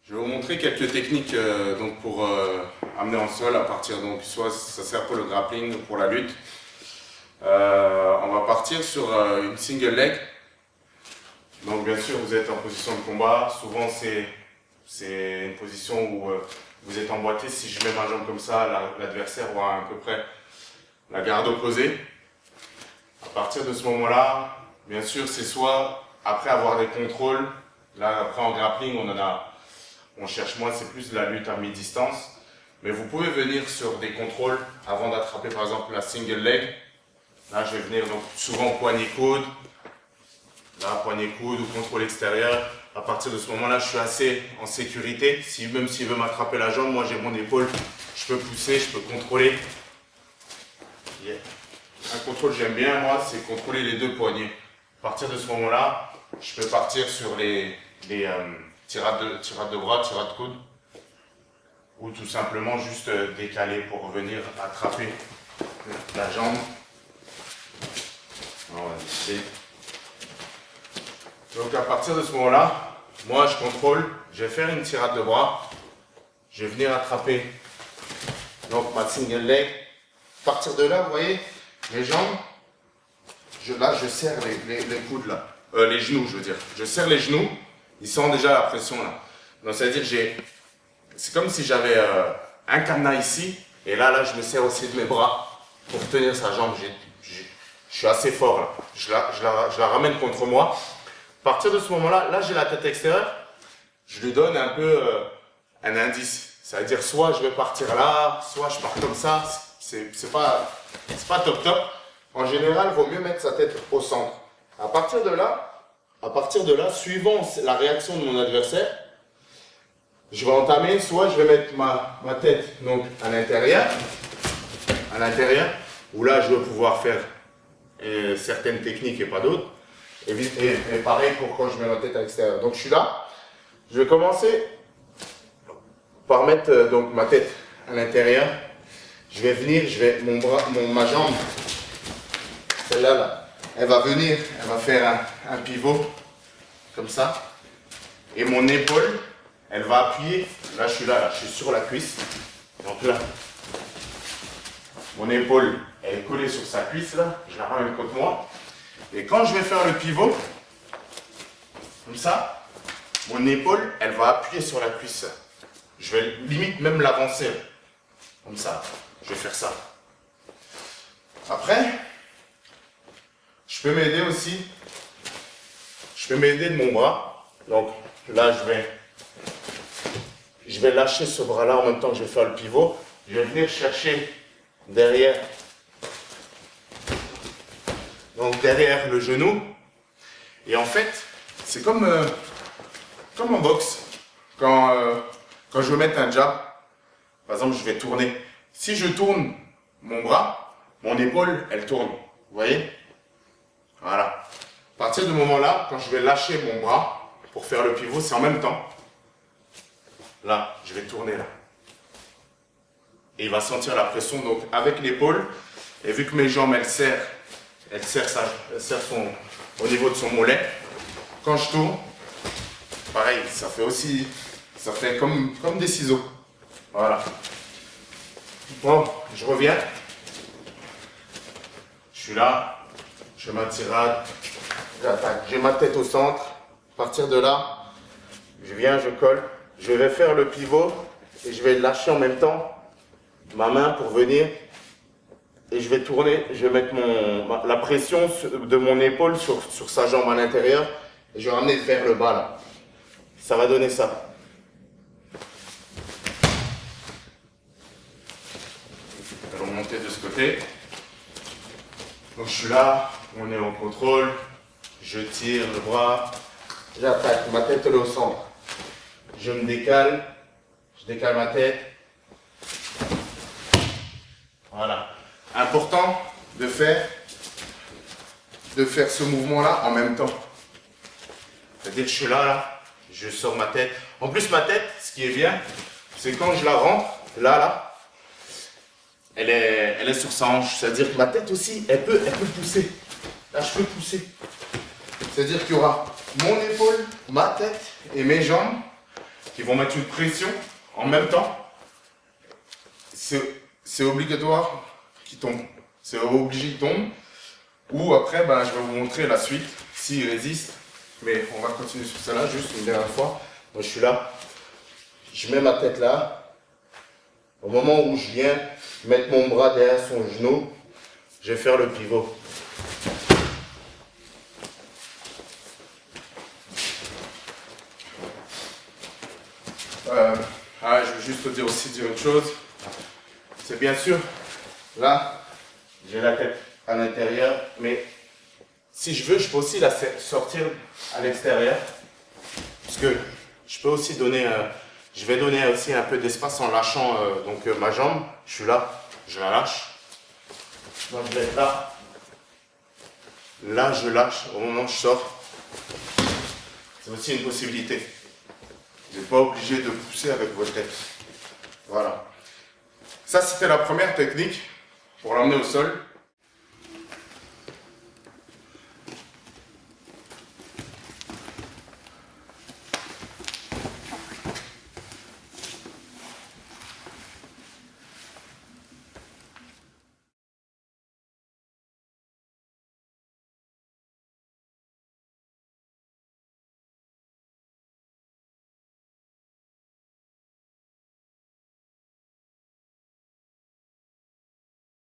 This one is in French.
Je vais vous montrer quelques techniques donc pour amener en sol à partir, donc soit ça sert pour le grappling ou pour la lutte. On va partir sur une single leg. Donc bien sûr vous êtes en position de combat, souvent c'est une position où vous êtes emboîté. Si je mets ma jambe comme ça, l'adversaire aura à peu près la garde opposée. À partir de ce moment-là, bien sûr c'est soit après avoir des contrôles, là après en grappling on cherche moins, c'est plus de la lutte à mi-distance. Mais vous pouvez venir sur des contrôles avant d'attraper par exemple la single leg. Là je vais venir donc souvent poignet-coude. Là poignet-coude ou contrôle extérieur. À partir de ce moment-là, je suis assez en sécurité. Même s'il veut m'attraper la jambe, moi j'ai mon épaule. Je peux pousser, je peux contrôler. Yeah. Un contrôle que j'aime bien moi, c'est contrôler les deux poignets. À partir de ce moment-là, je peux partir sur les tirades de bras, tirades de coude, ou tout simplement juste décaler pour venir attraper la jambe. On va décider. Donc à partir de ce moment-là, moi je contrôle, je vais faire une tirade de bras, je vais venir attraper donc ma single leg. À partir de là, vous voyez, les jambes, là je serre les coudes là, les genoux je veux dire. Je serre les genoux, ils sentent déjà la pression là. Donc c'est-à-dire c'est comme si j'avais un cadenas ici, et là je me sers aussi de mes bras pour tenir sa jambe. Je suis assez fort là, je la ramène contre moi. À partir de ce moment-là, là j'ai la tête extérieure, je lui donne un peu un indice. C'est-à-dire soit je vais partir là, soit je pars comme ça. C'est pas top. En général, il vaut mieux mettre sa tête au centre. À partir de là, suivant la réaction de mon adversaire, je vais entamer, soit je vais mettre ma tête donc à l'intérieur, où là je vais pouvoir faire certaines techniques et pas d'autres. Et pareil pour quand je mets ma tête à l'extérieur. Donc je suis là, je vais commencer par mettre donc ma tête à l'intérieur. Je vais venir, ma jambe, celle-là, là, elle va venir, elle va faire un pivot, comme ça. Et mon épaule, elle va appuyer, là je suis sur la cuisse. Donc là, mon épaule, elle est collée sur sa cuisse, là, je la ramène contre moi. Et quand je vais faire le pivot, comme ça, mon épaule, elle va appuyer sur la cuisse. Je vais limite même l'avancer, comme ça. Je vais faire ça. Après, je peux m'aider aussi. Je peux m'aider de mon bras. Donc là, je vais lâcher ce bras-là en même temps que je vais faire le pivot. Je vais venir chercher derrière. Donc derrière le genou. Et en fait, c'est comme en boxe. Quand je veux mettre un jab, par exemple, je vais tourner. Si je tourne mon bras, mon épaule, elle tourne. Vous voyez? Voilà. À partir du moment-là, quand je vais lâcher mon bras pour faire le pivot, c'est en même temps. Là, je vais tourner là. Et il va sentir la pression donc avec l'épaule. Et vu que mes jambes, elles serrent au niveau de son mollet. Quand je tourne, pareil, ça fait comme des ciseaux. Voilà. Bon, je reviens. Je suis là, je fais ma tirade, j'attaque. J'ai ma tête au centre. À partir de là, je viens, je colle. Je vais faire le pivot et je vais lâcher en même temps ma main pour venir. Et je vais tourner, je vais mettre la pression de mon épaule sur sa jambe à l'intérieur. Et je vais ramener vers le bas là. Ça va donner ça. Allons monter de ce côté. Donc je suis là, on est en contrôle. Je tire le bras. J'attaque, ma tête elle est au centre. Je me décale. Je décale ma tête. Voilà. Important de faire ce mouvement-là en même temps. C'est-à-dire que je suis là, je sors ma tête. En plus, ma tête, ce qui est bien, c'est quand je la rentre, là, elle est sur sa hanche. C'est-à-dire que ma tête aussi, elle peut pousser. Là, je peux pousser. C'est-à-dire qu'il y aura mon épaule, ma tête et mes jambes qui vont mettre une pression en même temps. C'est obligatoire qu'il tombe. C'est obligé qu'il tombe. Ou après, je vais vous montrer la suite, s'il résiste. Mais on va continuer sur celle-là, juste une dernière fois. Donc je suis là. Je mets ma tête là. Au moment où je viens mettre mon bras derrière son genou, je vais faire le pivot. Je veux juste te dire une chose. C'est bien sûr, là, j'ai la tête à l'intérieur, mais si je veux, je peux aussi la sortir à l'extérieur. Parce que je peux aussi donner, je vais donner aussi un peu d'espace en lâchant ma jambe. Je suis là, je la lâche. Donc je vais être là. Là, je lâche au moment où je sors. C'est aussi une possibilité. Vous n'êtes pas obligé de pousser avec votre tête. Voilà. Ça, c'était la première technique pour l'emmener au sol.